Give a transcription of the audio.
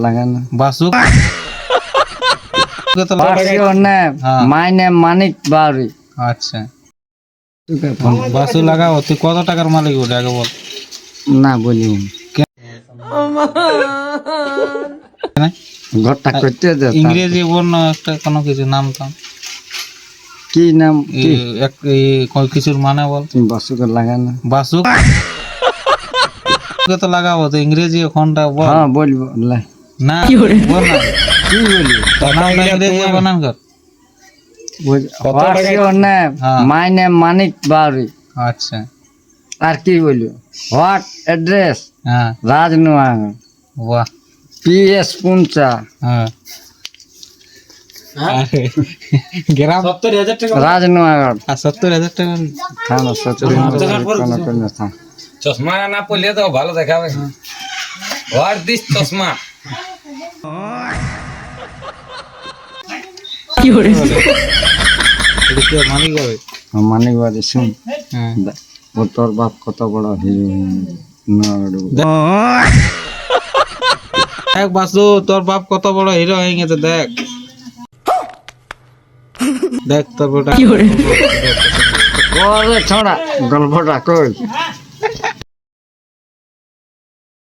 লাগানো Basu my name মানিক বাউরি। আচ্ছা বাসু লাগাও। তুই কত টাকার মালিক ওটা আগে বল। না বলি ঘরটা করতে দে। ইংরেজি বল না একটা কোনো কিছু নাম তো কি নাম কি কিছুর মানে বল। তুমি বাসুকে লাগানো বাসু তো লাগাবো তো ইংরেজি ওখানটা বল। হ্যাঁ বলবো না বল না কি বলি নামটা ইংরেজি বানান কর। মাই নেম মানিক বাউরি। আচ্ছা আর কি বলবো হোয়াট অ্যাড্রেস হ্যাঁ রাজনুয়াং বাহ PS পুঞ্চা হ্যাঁ গ্রাম 70,000 টাকা রাজনুয়াগড় 70,000 টাকা থানা 70 চশমা না পড়লে তো ভালো দেখাবে। হোয়াট দিস চশমা এটা কি মালিক হবে? মানিক বাড়ি শুন হ্যাঁ ও তোর বাপ কত বড় হিরো দেখ বাসু তোর বাপ কত বড় হিরো হয়ে গেছে দেখ দেখ তোর বেটা ছোড়া গল্পটা কই